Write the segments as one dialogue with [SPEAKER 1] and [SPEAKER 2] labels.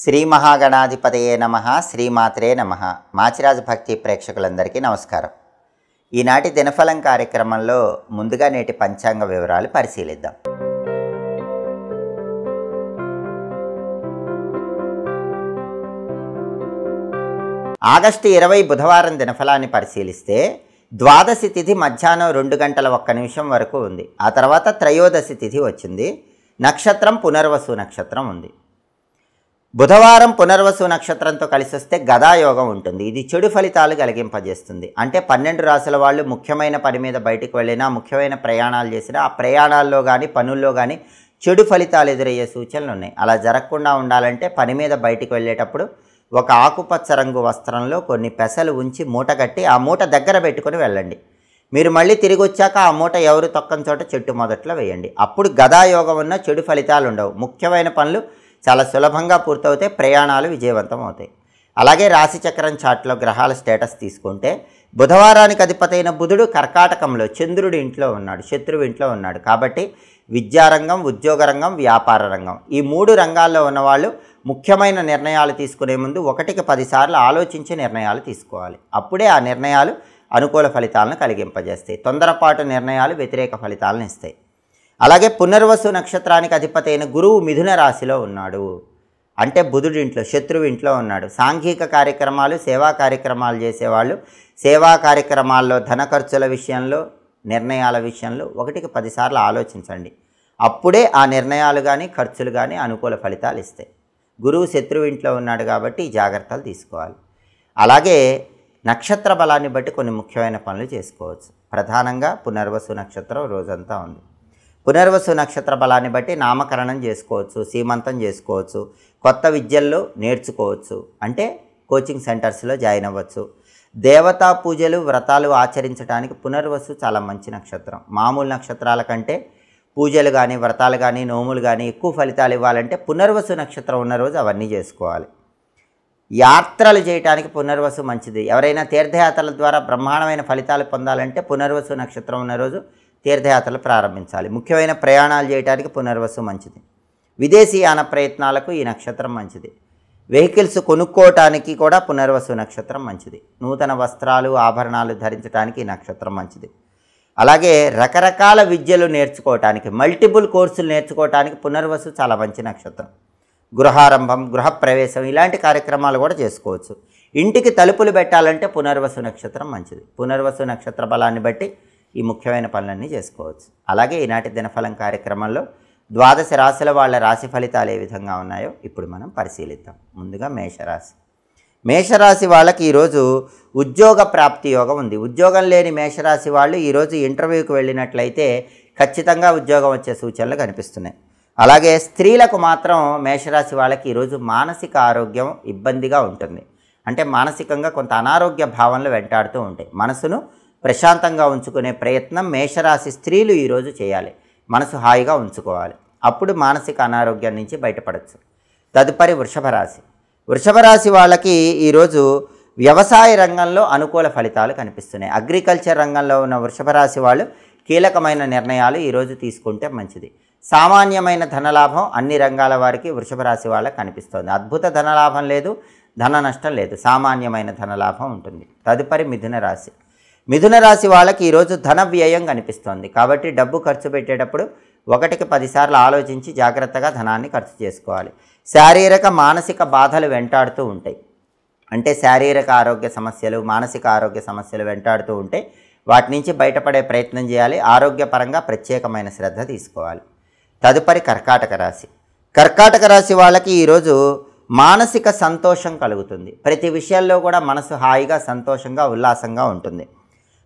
[SPEAKER 1] శ్రీ మహాగణాధిపతయే నమః, శ్రీమాత్రే నమః. మాచిరాజు భక్తి ప్రేక్షకులందరికీ నమస్కారం. ఈనాటి దినఫలం కార్యక్రమంలో ముందుగా నేటి పంచాంగ వివరాలు పరిశీలిద్దాం. ఆగస్టు 20 బుధవారం దినఫలాన్ని పరిశీలిస్తే ద్వాదశి తిథి మధ్యాహ్నం 2:01 వరకు ఉంది. ఆ తర్వాత త్రయోదశి తిథి వచ్చింది. నక్షత్రం పునర్వసు నక్షత్రం ఉంది. బుధవారం పునర్వసు నక్షత్రంతో కలిసి వస్తే గదాయోగం ఉంటుంది. ఇది చెడు ఫలితాలు కలిగింపజేస్తుంది. అంటే 12 రాశుల వాళ్ళు ముఖ్యమైన పని మీద బయటికి వెళ్ళినా, ముఖ్యమైన ప్రయాణాలు చేసినా, ఆ ప్రయాణాల్లో కానీ పనుల్లో కానీ చెడు ఫలితాలు ఎదురయ్యే సూచనలు ఉన్నాయి. అలా జరగకుండా ఉండాలంటే పని మీద బయటికి వెళ్ళేటప్పుడు ఒక ఆకుపచ్చ రంగు వస్త్రంలో కొన్ని పెసలు ఉంచి మూట కట్టి ఆ మూట దగ్గర పెట్టుకొని వెళ్ళండి. మీరు మళ్ళీ తిరిగి వచ్చాక ఆ మూట ఎవరు తొక్కని చోట చెట్టు మొదట్లో వేయండి. అప్పుడు గదాయోగం ఉన్న చెడు ఫలితాలు ఉండవు. ముఖ్యమైన పనులు చాలా సులభంగా పూర్తవుతాయి. ప్రయాణాలు విజయవంతం అవుతాయి. అలాగే రాశిచక్రం చార్ట్లో గ్రహాల స్టేటస్ తీసుకుంటే బుధవారానికి అధిపతైన బుధుడు కర్కాటకంలో చంద్రుడి ఇంట్లో ఉన్నాడు, శత్రువు ఇంట్లో ఉన్నాడు. కాబట్టి విద్యారంగం, ఉద్యోగ రంగం, వ్యాపార రంగం, ఈ 3 రంగాల్లో ఉన్నవాళ్ళు ముఖ్యమైన నిర్ణయాలు తీసుకునే ముందు 1కి 10 సార్లు ఆలోచించి నిర్ణయాలు తీసుకోవాలి. అప్పుడే ఆ నిర్ణయాలు అనుకూల ఫలితాలను కలిగింపజేస్తాయి. తొందరపాటు నిర్ణయాలు వ్యతిరేక ఫలితాలను ఇస్తాయి. అలాగే పునర్వసు నక్షత్రానికి అధిపతైన గురువు మిథున రాశిలో ఉన్నాడు. అంటే బుధుడి ఇంట్లో, శత్రువు ఇంట్లో ఉన్నాడు. సాంఘిక కార్యక్రమాలు, సేవా కార్యక్రమాలు చేసేవాళ్ళు సేవా కార్యక్రమాల్లో ధన ఖర్చుల విషయంలో, నిర్ణయాల విషయంలో 1కి 10 సార్లు ఆలోచించండి. అప్పుడే ఆ నిర్ణయాలు కానీ ఖర్చులు కానీ అనుకూల ఫలితాలు ఇస్తాయి. గురువు శత్రువు ఇంట్లో ఉన్నాడు కాబట్టి ఈ జాగ్రత్తలు తీసుకోవాలి. అలాగే నక్షత్ర బలాన్ని బట్టి కొన్ని ముఖ్యమైన పనులు చేసుకోవచ్చు. ప్రధానంగా పునర్వసు నక్షత్రం రోజంతా ఉంది. పునర్వసు నక్షత్ర బలాన్ని బట్టి నామకరణం చేసుకోవచ్చు, సీమంతం చేసుకోవచ్చు, కొత్త విద్యల్లో నేర్చుకోవచ్చు. అంటే కోచింగ్ సెంటర్స్లో జాయిన్ అవ్వచ్చు. దేవతా పూజలు, వ్రతాలు ఆచరించడానికి పునర్వసు చాలా మంచి నక్షత్రం. మామూలు నక్షత్రాల కంటే పూజలు కానీ, వ్రతాలు కానీ, నోములు కానీ ఎక్కువ ఫలితాలు ఇవ్వాలంటే పునర్వసు నక్షత్రం ఉన్న రోజు అవన్నీ చేసుకోవాలి. యాత్రలు చేయడానికి పునర్వసు మంచిది. ఎవరైనా తీర్థయాత్రల ద్వారా బ్రహ్మాండమైన ఫలితాలు పొందాలంటే పునర్వసు నక్షత్రం ఉన్న రోజు తీర్థయాత్రలు ప్రారంభించాలి. ముఖ్యమైన ప్రయాణాలు చేయడానికి పునర్వసు మంచిది. విదేశీయాన ప్రయత్నాలకు ఈ నక్షత్రం మంచిది. వెహికల్స్ కొనుక్కోవటానికి కూడా పునర్వసు నక్షత్రం మంచిది. నూతన వస్త్రాలు, ఆభరణాలు ధరించడానికి ఈ నక్షత్రం మంచిది. అలాగే రకరకాల విద్యలు నేర్చుకోవటానికి, మల్టిపుల్ కోర్సులు నేర్చుకోవటానికి పునర్వసు చాలా మంచి నక్షత్రం. గృహారంభం, గృహప్రవేశం ఇలాంటి కార్యక్రమాలు కూడా చేసుకోవచ్చు. ఇంటికి తలుపులు పెట్టాలంటే పునర్వసు నక్షత్రం మంచిది. పునర్వసు నక్షత్ర బలాన్ని బట్టి ఈ ముఖ్యమైన పనులన్నీ చేసుకోవచ్చు. అలాగే ఈనాటి దినఫలం కార్యక్రమంలో ద్వాదశ రాశుల వాళ్ళ రాశి ఫలితాలు ఏ విధంగా ఉన్నాయో ఇప్పుడు మనం పరిశీలిద్దాం. ముందుగా మేషరాశి. మేషరాశి వాళ్ళకి ఈరోజు ఉద్యోగ ప్రాప్తి యోగం ఉంది. ఉద్యోగం లేని మేషరాశి వాళ్ళు ఈరోజు ఇంటర్వ్యూకి వెళ్ళినట్లయితే ఖచ్చితంగా ఉద్యోగం వచ్చే సూచనలు కనిపిస్తున్నాయి. అలాగే స్త్రీలకు మాత్రం మేషరాశి వాళ్ళకి ఈరోజు మానసిక ఆరోగ్యం ఇబ్బందిగా ఉంటుంది. అంటే మానసికంగా కొంత అనారోగ్య భావనలు వెంటాడుతూ ఉంటాయి. మనసును ప్రశాంతంగా ఉంచుకునే ప్రయత్నం మేషరాశి స్త్రీలు ఈరోజు చేయాలి. మనసు హాయిగా ఉంచుకోవాలి. అప్పుడు మానసిక అనారోగ్యం నుంచి బయటపడవచ్చు. తదుపరి వృషభ రాశి. వృషభ రాశి వాళ్ళకి ఈరోజు వ్యవసాయ రంగంలో అనుకూల ఫలితాలు కనిపిస్తున్నాయి. అగ్రికల్చర్ రంగంలో ఉన్న వృషభ రాశి వాళ్ళు కీలకమైన నిర్ణయాలు ఈరోజు తీసుకుంటే మంచిది. సామాన్యమైన ధనలాభం అన్ని రంగాల వారికి వృషభ రాశి వాళ్ళకి కనిపిస్తుంది. అద్భుత ధనలాభం లేదు, ధన నష్టం లేదు, సామాన్యమైన ధనలాభం ఉంటుంది. తదుపరి మిథున రాశి. మిథున రాశి వాళ్ళకి ఈరోజు ధన వ్యయం కనిపిస్తోంది. కాబట్టి డబ్బు ఖర్చు పెట్టేటప్పుడు 1కి 10 సార్లు ఆలోచించి జాగ్రత్తగా ధనాన్ని ఖర్చు చేసుకోవాలి. శారీరక మానసిక బాధలు వెంటాడుతూ ఉంటాయి. అంటే శారీరక ఆరోగ్య సమస్యలు, మానసిక ఆరోగ్య సమస్యలు వెంటాడుతూ ఉంటే వాటి నుంచి బయటపడే ప్రయత్నం చేయాలి. ఆరోగ్యపరంగా ప్రత్యేకమైన శ్రద్ధ తీసుకోవాలి. తదుపరి కర్కాటక రాశి. కర్కాటక రాశి వాళ్ళకి ఈరోజు మానసిక సంతోషం కలుగుతుంది. ప్రతి విషయాల్లో కూడా మనసు హాయిగా, సంతోషంగా, ఉల్లాసంగా ఉంటుంది.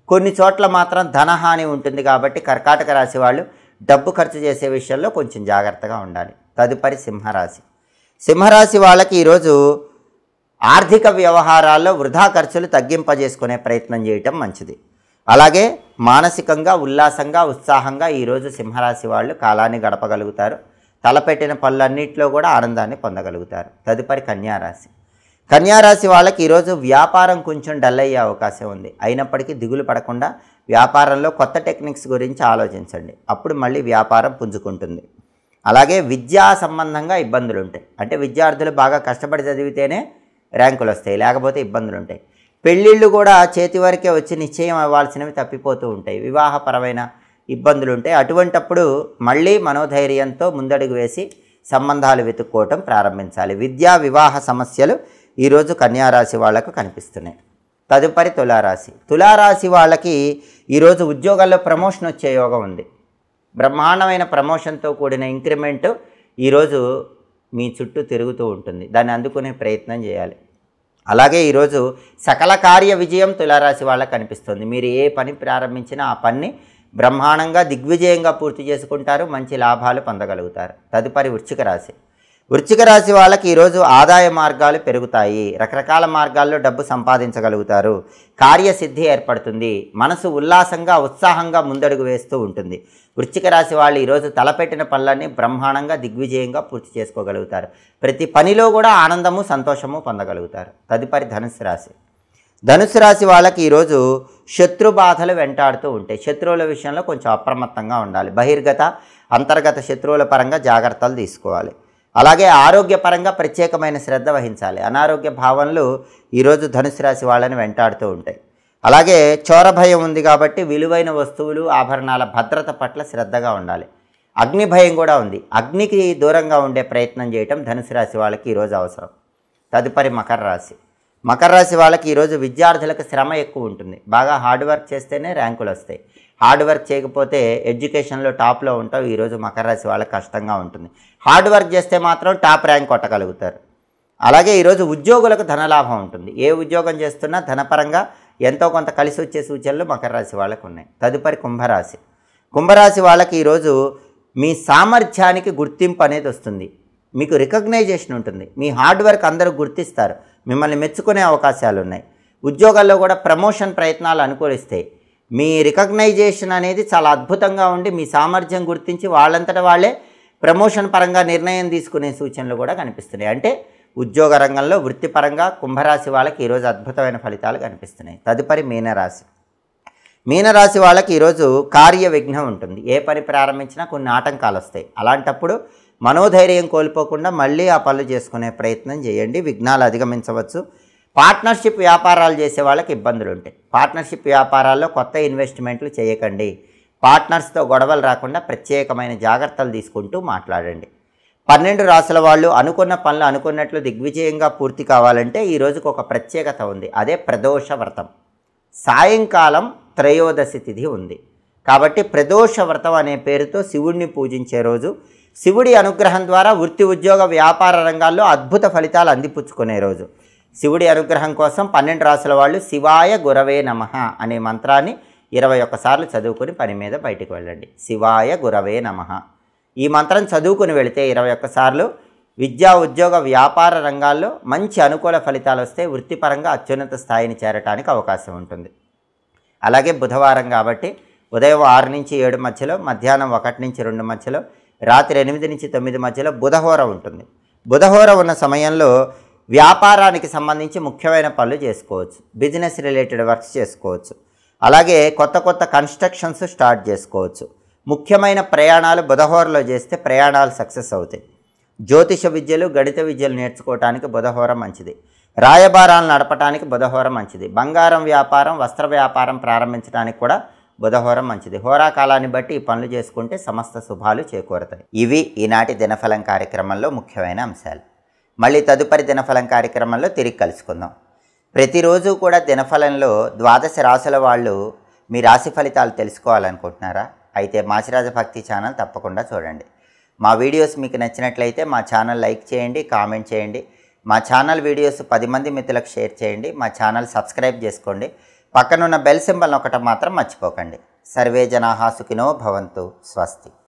[SPEAKER 1] కొన్ని చోట్ల మాత్రం ధనహాని ఉంటుంది. కాబట్టి కర్కాటక రాశి వాళ్ళు డబ్బు ఖర్చు చేసే విషయంలో కొంచెం జాగ్రత్తగా ఉండాలి. తదుపరి సింహరాశి. సింహరాశి వాళ్ళకి ఈరోజు ఆర్థిక వ్యవహారాల్లో వృధా ఖర్చులు తగ్గింపజేసుకునే ప్రయత్నం చేయటం మంచిది. అలాగే మానసికంగా, ఉల్లాసంగా, ఉత్సాహంగా ఈరోజు సింహరాశి వాళ్ళు కాలాన్ని గడపగలుగుతారు. తలపెట్టిన పనులన్నింటిలో కూడా ఆనందాన్ని పొందగలుగుతారు. తదుపరి కన్యారాశి. కన్యారాశి వాళ్ళకి ఈరోజు వ్యాపారం కొంచెం డల్ అయ్యే అవకాశం ఉంది. అయినప్పటికీ దిగులు పడకుండా వ్యాపారంలో కొత్త టెక్నిక్స్ గురించి ఆలోచించండి. అప్పుడు మళ్ళీ వ్యాపారం పుంజుకుంటుంది. అలాగే విద్యా సంబంధంగా ఇబ్బందులు ఉంటాయి. అంటే విద్యార్థులు బాగా కష్టపడి చదివితేనే ర్యాంకులు వస్తాయి, లేకపోతే ఇబ్బందులు ఉంటాయి. పెళ్ళిళ్ళు కూడా చేతి వరకే వచ్చి నిశ్చయం అవ్వాల్సినవి తప్పిపోతూ ఉంటాయి. వివాహపరమైన ఇబ్బందులు ఉంటాయి. అటువంటప్పుడు మళ్ళీ మనోధైర్యంతో ముందడుగు వేసి సంబంధాలు వెతుక్కోవటం ప్రారంభించాలి. విద్యా వివాహ సమస్యలు ఈరోజు కన్యారాశి వాళ్లకు కనిపిస్తున్నాయి. తదుపరి తులారాశి. తులారాశి వాళ్ళకి ఈరోజు ఉద్యోగాల్లో ప్రమోషన్ వచ్చే యోగం ఉంది. బ్రహ్మాండమైన ప్రమోషన్తో కూడిన ఇంక్రిమెంట్ ఈరోజు మీ చుట్టూ తిరుగుతూ ఉంటుంది. దాన్ని అందుకునే ప్రయత్నం చేయాలి. అలాగే ఈరోజు సకల కార్య విజయం తులారాశి వాళ్ళకి కనిపిస్తుంది. మీరు ఏ పని ప్రారంభించినా ఆ పని బ్రహ్మాండంగా దిగ్విజయంగా పూర్తి చేసుకుంటారు, మంచి లాభాలు పొందగలుగుతారు. తదుపరి వృశ్చిక రాశి. వృశ్చిక రాశి వాళ్ళకి ఈరోజు ఆదాయ మార్గాలు పెరుగుతాయి. రకరకాల మార్గాల్లో డబ్బు సంపాదించగలుగుతారు. కార్యసిద్ధి ఏర్పడుతుంది. మనసు ఉల్లాసంగా ఉత్సాహంగా ముందడుగు వేస్తూ ఉంటుంది. వృశ్చిక రాశి వాళ్ళు ఈరోజు తలపెట్టిన పనులన్నీ బ్రహ్మాండంగా దిగ్విజయంగా పూర్తి చేసుకోగలుగుతారు. ప్రతి పనిలో కూడా ఆనందము సంతోషము పొందగలుగుతారు. తదుపరి ధనుస్సు రాశి. ధనుస్సు రాశి వాళ్ళకి ఈరోజు శత్రు బాధలు వెంటాడుతూ ఉంటాయి. శత్రువుల విషయంలో కొంచెం అప్రమత్తంగా ఉండాలి. బహిర్గత అంతర్గత శత్రువుల పరంగా జాగ్రత్తలు తీసుకోవాలి. అలాగే ఆరోగ్యపరంగా ప్రత్యేకమైన శ్రద్ధ వహించాలి. అనారోగ్య భావనలు ఈరోజు ధనుసు రాశి వాళ్ళని వెంటాడుతూ ఉంటాయి. అలాగే చోర భయం ఉంది కాబట్టి విలువైన వస్తువులు ఆభరణాల భద్రత పట్ల శ్రద్ధగా ఉండాలి. అగ్ని భయం కూడా ఉంది. అగ్నికి దూరంగా ఉండే ప్రయత్నం చేయటం ధనుసు రాశి వాళ్ళకి ఈరోజు అవసరం. తదుపరి మకర రాశి. మకర రాశి వాళ్ళకి ఈరోజు విద్యార్థులకు శ్రమ ఎక్కువ ఉంటుంది. బాగా హార్డ్ వర్క్ చేస్తేనే ర్యాంకులు వస్తాయి. హార్డ్ వర్క్ చేయకపోతే ఎడ్యుకేషన్లో టాప్లో ఉంటావు. ఈరోజు మకర రాశి వాళ్ళకి కష్టంగా ఉంటుంది. హార్డ్ వర్క్ చేస్తే మాత్రం టాప్ ర్యాంక్ కొట్టగలుగుతారు. అలాగే ఈరోజు ఉద్యోగులకు ధనలాభం ఉంటుంది. ఏ ఉద్యోగం చేస్తున్నా ధనపరంగా ఎంతో కొంత కలిసి వచ్చే సూచనలు మకర రాశి వాళ్ళకు ఉన్నాయి. తదుపరి కుంభరాశి. కుంభరాశి వాళ్ళకి ఈరోజు మీ సామర్థ్యానికి గుర్తింపు అనేది వస్తుంది. మీకు రికగ్నైజేషన్ ఉంటుంది. మీ హార్డ్ వర్క్ అందరూ గుర్తిస్తారు. మిమ్మల్ని మెచ్చుకునే అవకాశాలు ఉన్నాయి. ఉద్యోగాల్లో కూడా ప్రమోషన్ ప్రయత్నాలు అనుకూలిస్తాయి. మీ రికగ్నైజేషన్ అనేది చాలా అద్భుతంగా ఉండి మీ సామర్థ్యం గుర్తించి వాళ్ళంతటా వాళ్ళే ప్రమోషన్ పరంగా నిర్ణయం తీసుకునే సూచనలు కూడా కనిపిస్తున్నాయి. అంటే ఉద్యోగ రంగంలో వృత్తిపరంగా కుంభరాశి వాళ్ళకి ఈరోజు అద్భుతమైన ఫలితాలు కనిపిస్తున్నాయి. తదుపరి మీనరాశి. మీనరాశి వాళ్ళకి ఈరోజు కార్య విఘ్నం ఉంటుంది. ఏ పని ప్రారంభించినా కొన్ని ఆటంకాలు వస్తాయి. అలాంటప్పుడు మనోధైర్యం కోల్పోకుండా మళ్ళీ ఆ పనులు చేసుకునే ప్రయత్నం చేయండి. విఘ్నాలు అధిగమించవచ్చు. పార్ట్నర్షిప్ వ్యాపారాలు చేసే వాళ్ళకి ఇబ్బందులు ఉంటాయి. పార్ట్నర్షిప్ వ్యాపారాల్లో కొత్త ఇన్వెస్ట్మెంట్లు చేయకండి. పార్ట్నర్స్తో గొడవలు రాకుండా ప్రత్యేకమైన జాగ్రత్తలు తీసుకుంటూ మాట్లాడండి. 12 రాసుల వాళ్ళు అనుకున్న పనులు అనుకున్నట్లు దిగ్విజయంగా పూర్తి కావాలంటే ఈ రోజుకు ఒక ప్రత్యేకత ఉంది. అదే ప్రదోష వ్రతం. సాయంకాలం త్రయోదశి తిథి ఉంది కాబట్టి ప్రదోష వ్రతం అనే పేరుతో శివుడిని పూజించే రోజు. శివుడి అనుగ్రహం ద్వారా వృత్తి ఉద్యోగ వ్యాపార రంగాల్లో అద్భుత ఫలితాలు అందిపుచ్చుకునే రోజు. శివుడి అనుగ్రహం కోసం 12 రాసుల వాళ్ళు శివాయ గురవే నమః అనే మంత్రాన్ని 21 సార్లు చదువుకుని పని మీద బయటికి వెళ్ళండి. శివాయ గురవే నమః ఈ మంత్రం చదువుకుని వెళితే 21 సార్లు విద్యా ఉద్యోగ వ్యాపార రంగాల్లో మంచి అనుకూల ఫలితాలు వస్తే వృత్తిపరంగా అత్యున్నత స్థాయిని చేరడానికి అవకాశం ఉంటుంది. అలాగే బుధవారం కాబట్టి ఉదయం 6 నుంచి 7 మధ్యలో, మధ్యాహ్నం 1 నుంచి 2 మధ్యలో, రాత్రి 8 నుంచి 9 మధ్యలో బుధహోర ఉంటుంది. బుధహోర ఉన్న సమయంలో వ్యాపారానికి సంబంధించి ముఖ్యమైన పనులు చేసుకోవచ్చు. బిజినెస్ రిలేటెడ్ వర్క్స్ చేసుకోవచ్చు. అలాగే కొత్త కొత్త కన్స్ట్రక్షన్స్ స్టార్ట్ చేసుకోవచ్చు. ముఖ్యమైన ప్రయాణాలు బుధహోరలో చేస్తే ప్రయాణాలు సక్సెస్ అవుతాయి. జ్యోతిష విద్యలు గణిత విద్యలు నేర్చుకోవడానికి బుధహోర మంచిది. రాయబారాలు నడపడానికి బుధహోర మంచిది. బంగారం వ్యాపారం వస్త్ర వ్యాపారం ప్రారంభించడానికి కూడా బుధహోరం మంచిది. హోరాకాలాన్ని బట్టి ఈ పనులు చేసుకుంటే సమస్త శుభాలు చేకూరుతాయి. ఇవి ఈనాటి దినఫలం కార్యక్రమంలో ముఖ్యమైన అంశాలు. మళ్ళీ తదుపరి దినఫలం కార్యక్రమంలో తిరిగి కలుసుకుందాం. ప్రతిరోజు కూడా దినఫలంలో 12 రాశుల వాళ్ళు మీ రాశి ఫలితాలు తెలుసుకోవాలనుకుంటున్నారా? అయితే మాచిరాజ భక్తి ఛానల్ తప్పకుండా చూడండి. మా వీడియోస్ మీకు నచ్చినట్లయితే మా ఛానల్ లైక్ చేయండి, కామెంట్ చేయండి. మా ఛానల్ వీడియోస్ 10 మంది మిత్రులకు షేర్ చేయండి. మా ఛానల్ సబ్స్క్రైబ్ చేసుకోండి. పక్కనున్న బెల్ సింబల్ నొక్కటం మాత్రం మర్చిపోకండి. సర్వే జనాః సుఖినో భవంతు. స్వస్తి.